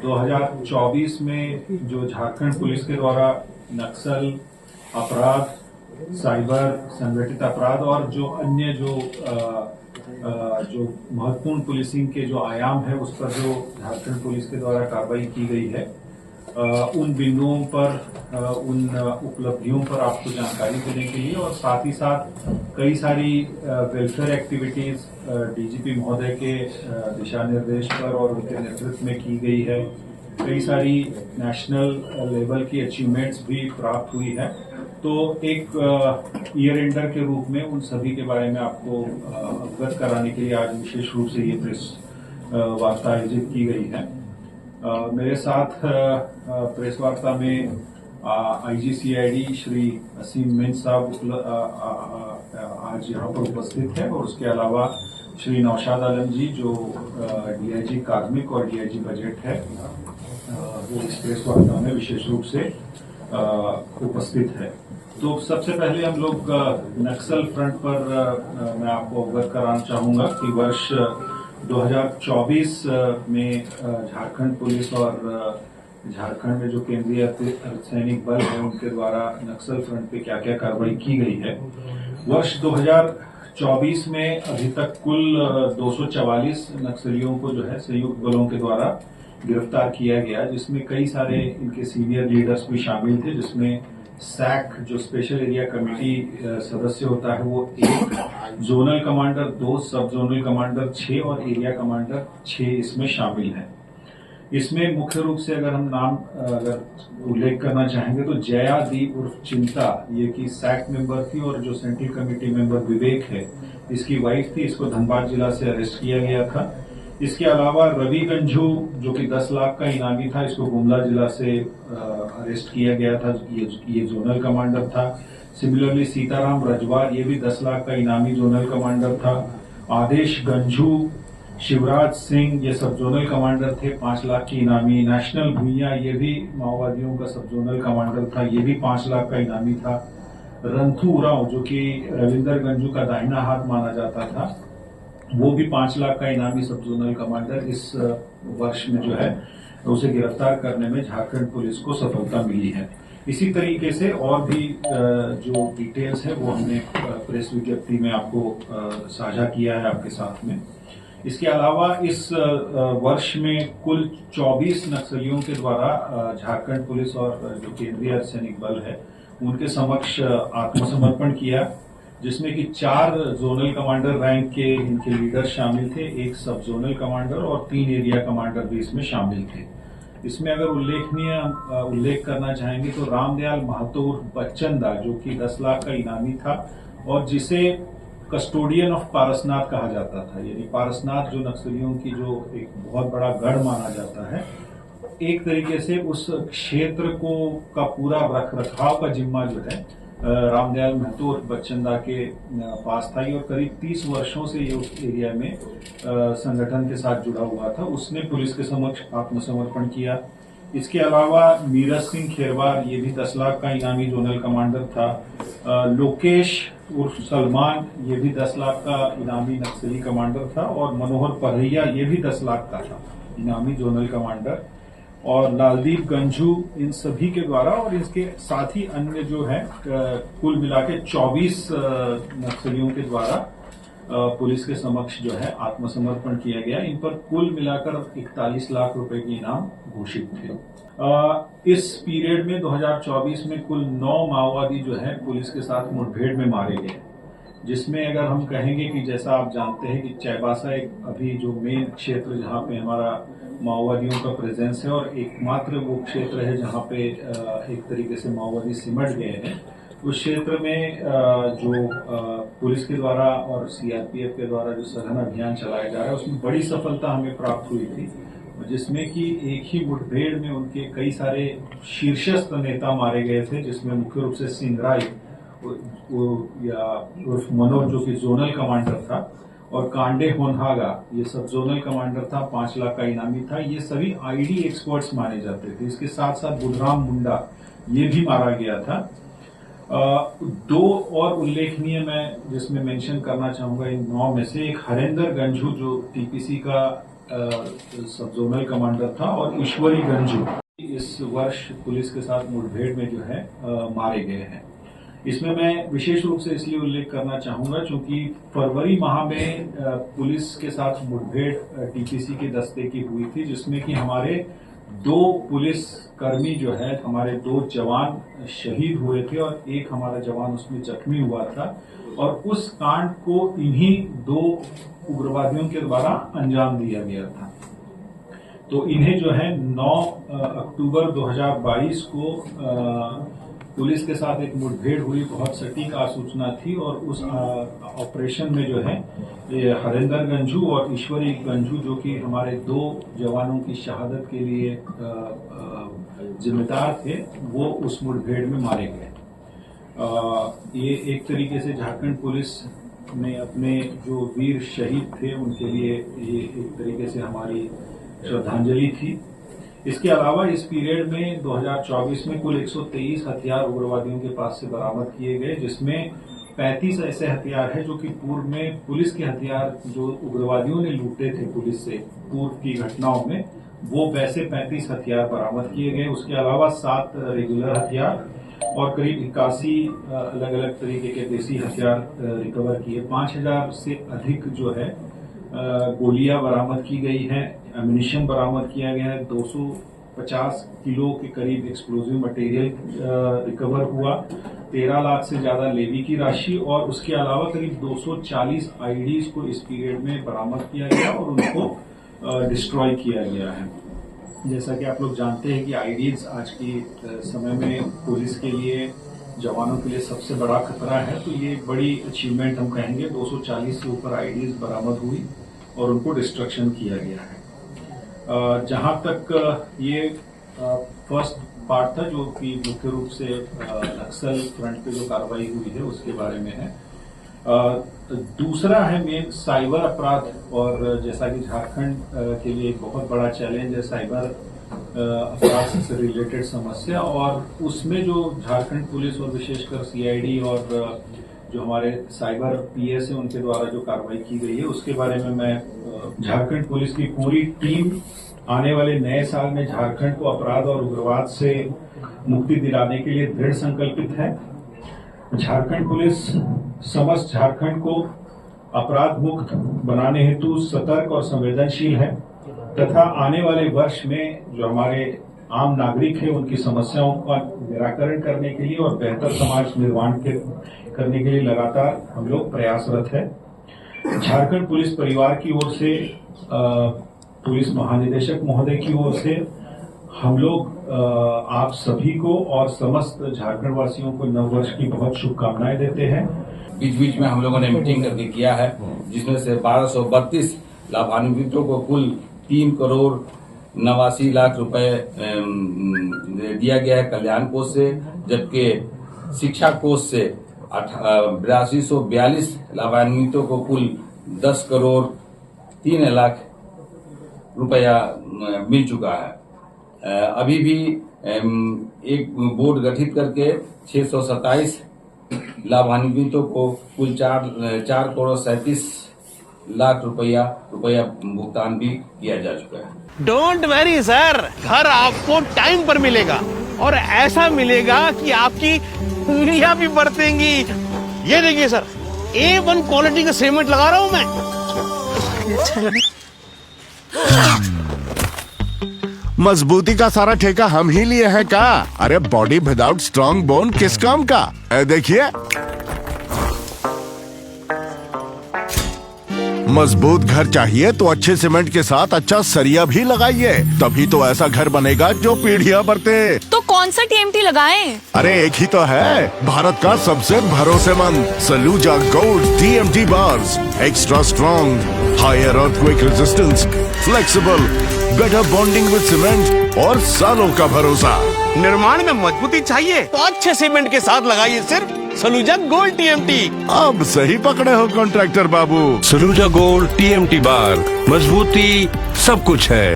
2024 में जो झारखंड पुलिस के द्वारा नक्सल अपराध, साइबर संगठित अपराध और जो अन्य जो महत्वपूर्ण पुलिसिंग के जो आयाम है उस पर जो झारखंड पुलिस के द्वारा कार्रवाई की गई है, उन बिंदुओं पर, उन उपलब्धियों पर आपको जानकारी देने के लिए और साथ ही साथ कई सारी वेलफेयर एक्टिविटीज डीजीपी महोदय के दिशा निर्देश पर और उनके नेतृत्व में की गई है। कई सारी नेशनल लेवल की अचीवमेंट्स भी प्राप्त हुई है। तो एक ईयर एंडर के रूप में उन सभी के बारे में आपको अवगत कराने के लिए आज विशेष रूप से ये प्रेस वार्ता आयोजित की गई है। मेरे साथ प्रेस वार्ता में आईजीसीआईडी श्री असीम मिंज साहब आज यहाँ पर उपस्थित है और उसके अलावा श्री नौशाद आलम जी जो डीआईजी कार्मिक और डीआईजी बजट है, वो इस प्रेस वार्ता में विशेष रूप से उपस्थित है। तो सबसे पहले हम लोग नक्सल फ्रंट पर मैं आपको अवगत कराना चाहूंगा कि वर्ष 2024 में झारखंड पुलिस और झारखंड में जो केंद्रीय अर्धसैनिक बल है उनके द्वारा नक्सल फ्रंट पे क्या क्या कार्रवाई की गई है। वर्ष 2024 में अभी तक कुल 244 नक्सलियों को जो है संयुक्त बलों के द्वारा गिरफ्तार किया गया, जिसमें कई सारे इनके सीनियर लीडर्स भी शामिल थे, जिसमें सैक जो स्पेशल एरिया कमेटी सदस्य होता है वो 1, जोनल कमांडर 2, सब जोनल कमांडर 6 और एरिया कमांडर 6 इसमें शामिल है। इसमें मुख्य रूप से अगर हम नाम उल्लेख करना चाहेंगे तो जया दी उर्फ चिंता, ये की सैक मेंबर थी और जो सेंट्रल कमेटी मेंबर विवेक है इसकी वाइफ थी। इसको धनबाद जिला से अरेस्ट किया गया था। इसके अलावा रवि गंझू जो कि 10 लाख का इनामी था, इसको गुमला जिला से अरेस्ट किया गया था। ये जोनल कमांडर था। सिमिलरली सीताराम रजवार, ये भी 10 लाख का इनामी जोनल कमांडर था। आदेश गंझू, शिवराज सिंह, ये सब जोनल कमांडर थे, 5 लाख की इनामी। नेशनल भुइया, ये भी माओवादियों का सब जोनल कमांडर था, ये भी 5 लाख का इनामी था। रंथू उरांव जो कि रविंदर गंझू का दाहिना हाथ माना जाता था, वो भी 5 लाख का इनामी सब जोनल कमांडर इस वर्ष में जो है उसे गिरफ्तार करने में झारखंड पुलिस को सफलता मिली है। इसी तरीके से और भी जो डिटेल्स है वो हमने प्रेस विज्ञप्ति में आपको साझा किया है आपके साथ में। इसके अलावा इस वर्ष में कुल 24 नक्सलियों के द्वारा झारखंड पुलिस और जो केंद्रीय अर्धसैनिक बल है उनके समक्ष आत्मसमर्पण किया, जिसमें कि 4 जोनल कमांडर रैंक के इनके लीडर शामिल थे, 1 सब जोनल कमांडर और 3 एरिया कमांडर भी इसमें शामिल थे। इसमें अगर उल्लेख करना चाहेंगे तो रामदयाल महतो बच्चन दा जो कि 10 लाख का इनामी था और जिसे कस्टोडियन ऑफ पारसनाथ कहा जाता था, यानी पारसनाथ जो नक्सलियों की जो एक बहुत बड़ा गढ़ माना जाता है, एक तरीके से उस क्षेत्र को का पूरा रख रखाव का जिम्मा जो है रामदयाल महतो और बच्चनदा के पास था और करीब 30 वर्षों से ये उस एरिया में संगठन के साथ जुड़ा हुआ था। उसने पुलिस के समक्ष आत्मसमर्पण किया। इसके अलावा नीरज सिंह खेरवार, ये भी 10 लाख का इनामी जोनल कमांडर था। लोकेश उर्फ सलमान, ये भी 10 लाख का इनामी नक्सली कमांडर था और मनोहर परहिया, ये भी 10 लाख का था इनामी जोनल कमांडर। और लालदीप गंझू, इन सभी के द्वारा और इसके साथ ही अन्य जो है कुल मिला के 24 नक्सलियों के द्वारा पुलिस के समक्ष जो है आत्मसमर्पण किया गया। इन पर कुल मिलाकर 41 लाख रुपए के इनाम घोषित थे। इस पीरियड में 2024 में कुल 9 माओवादी जो है पुलिस के साथ मुठभेड़ में मारे गए, जिसमें अगर हम कहेंगे कि जैसा आप जानते हैं कि चाईबासा एक अभी जो मेन क्षेत्र जहां पे हमारा माओवादियों का प्रेजेंस है और एकमात्र वो क्षेत्र है जहां पे एक तरीके से माओवादी सिमट गए हैं, उस क्षेत्र में जो पुलिस के द्वारा और सीआरपीएफ के द्वारा जो सघन अभियान चलाया जा रहा है उसमें बड़ी सफलता हमें प्राप्त हुई थी, जिसमें कि एक ही मुठभेड़ में उनके कई सारे शीर्षस्थ नेता मारे गए थे, जिसमें मुख्य रूप से सिंगराई या उर्फ मनोज जो कि जोनल कमांडर था और कांडे होनहागा, ये सब जोनल कमांडर था, 5 लाख का इनामी था। ये सभी आईडी एक्सपर्ट्स माने जाते थे। इसके साथ साथ बुधराम मुंडा, ये भी मारा गया था। 2 और उल्लेखनीय मैं जिसमें मेंशन करना चाहूंगा इन 9 में से, एक हरेंद्र गंझू जो टीपीसी का सब जोनल कमांडर था, और ईश्वरी गंजू इस वर्ष पुलिस के साथ मुठभेड़ में जो है मारे गए हैं। इसमें मैं विशेष रूप से इसलिए उल्लेख करना चाहूंगा क्योंकि फरवरी माह में पुलिस के साथ मुठभेड़ टीपीसी के दस्ते की हुई थी, जिसमें कि हमारे 2 पुलिस कर्मी जो है, हमारे 2 जवान शहीद हुए थे और एक हमारा जवान उसमें जख्मी हुआ था, और उस कांड को इन्हीं 2 उग्रवादियों के द्वारा अंजाम दिया गया था। तो इन्हें जो है 9 अक्टूबर 2022 को पुलिस के साथ एक मुठभेड़ हुई, बहुत सटीक आसूचना थी, और उस ऑपरेशन में जो है हरेंद्र गंजू और ईश्वरी गंजू, जो कि हमारे 2 जवानों की शहादत के लिए जिम्मेदार थे, वो उस मुठभेड़ में मारे गए। ये एक तरीके से झारखंड पुलिस ने अपने जो वीर शहीद थे उनके लिए ये एक तरीके से हमारी श्रद्धांजलि थी। इसके अलावा इस पीरियड में 2024 में कुल 123 हथियार उग्रवादियों के पास से बरामद किए गए, जिसमें 35 ऐसे हथियार हैं जो कि पूर्व में पुलिस के हथियार जो उग्रवादियों ने लूटे थे पुलिस से पूर्व की घटनाओं में, वो वैसे 35 हथियार बरामद किए गए। उसके अलावा 7 रेगुलर हथियार और करीब 81 अलग अलग तरीके के देसी हथियार रिकवर किए। 5000 से अधिक जो है गोलियां बरामद की गई हैं, एम्यूनिशन बरामद किया गया है, 250 किलो के करीब एक्सप्लोजिव मटेरियल रिकवर हुआ, 13 लाख से ज्यादा लेवी की राशि, और उसके अलावा करीब 240 आईडीज को इस पीरियड में बरामद किया गया और उनको डिस्ट्रॉय किया गया है। जैसा कि आप लोग जानते हैं कि आईडीज आज की समय में पुलिस के लिए, जवानों के लिए सबसे बड़ा खतरा है, तो ये बड़ी अचीवमेंट हम कहेंगे। 240 से ऊपर आईडीज बरामद हुई और उनको डिस्ट्रक्शन किया गया है। जहां तक ये फर्स्ट पार्ट था जो कि मुख्य रूप से नक्सल फ्रंट पे जो कार्रवाई हुई है उसके बारे में है। दूसरा है मेन साइबर अपराध, और जैसा कि झारखंड के लिए एक बहुत बड़ा चैलेंज है साइबर अपराध से रिलेटेड समस्या, और उसमें जो झारखंड पुलिस और विशेषकर सीआईडी और जो हमारे साइबर पीएस है उनके द्वारा जो कार्रवाई की गई है उसके बारे में मैं झारखंड पुलिस की पूरी टीम आने वाले नए साल में झारखंड को अपराध और उग्रवाद से मुक्ति दिलाने के लिए दृढ़ संकल्पित है। झारखंड पुलिस समस्त झारखंड को अपराध मुक्त बनाने हेतु सतर्क और संवेदनशील है तथा आने वाले वर्ष में जो हमारे आम नागरिक है उनकी समस्याओं का निराकरण करने के लिए और बेहतर समाज निर्माण करने के लिए लगातार हम लोग प्रयासरत है। झारखंड पुलिस परिवार की ओर से, पुलिस महानिदेशक महोदय की ओर से हम लोग आप सभी को और समस्त झारखंड वासियों को नववर्ष की बहुत शुभकामनाएं देते हैं। बीच बीच में हम लोगों ने मीटिंग करके किया है, जिसमें से 1232 लाभान्वितों को कुल 3,89,00,000 रुपए दिया गया है कल्याण कोष से, जबकि शिक्षा कोष से 8242 लाभान्वितों को कुल 10,03,00,000 रुपया मिल चुका है। अभी भी एक बोर्ड गठित करके 627 लाभान्वितों को कुल 4,37,00,000 रुपया भुगतान भी किया जा चुका है। डोंट वरी सर, घर आपको टाइम पर मिलेगा और ऐसा मिलेगा कि आपकी उंगलियां भी बरतेंगी। ये देखिए सर, A1 क्वालिटी का सीमेंट लगा रहा हूं मैं। मजबूती का सारा ठेका हम ही लिए हैं का? अरे बॉडी विदाउट स्ट्रॉन्ग बोन किस काम का? देखिए, मजबूत घर चाहिए तो अच्छे सीमेंट के साथ अच्छा सरिया भी लगाइए, तभी तो ऐसा घर बनेगा जो पीढ़ियां बरते। तो कौन सा TMT लगाएं? अरे एक ही तो है, भारत का सबसे भरोसेमंद Saluja gold TMT bars. Extra strong, higher earthquake resistance, flexible, better bonding with cement और सालों का भरोसा। निर्माण में मजबूती चाहिए तो अच्छे सीमेंट के साथ लगाइए सिर्फ सलूजा गोल्ड TMT। अब सही पकड़े हो कॉन्ट्रैक्टर बाबू। सलूजा गोल्ड TMT बार, मजबूती सब कुछ है।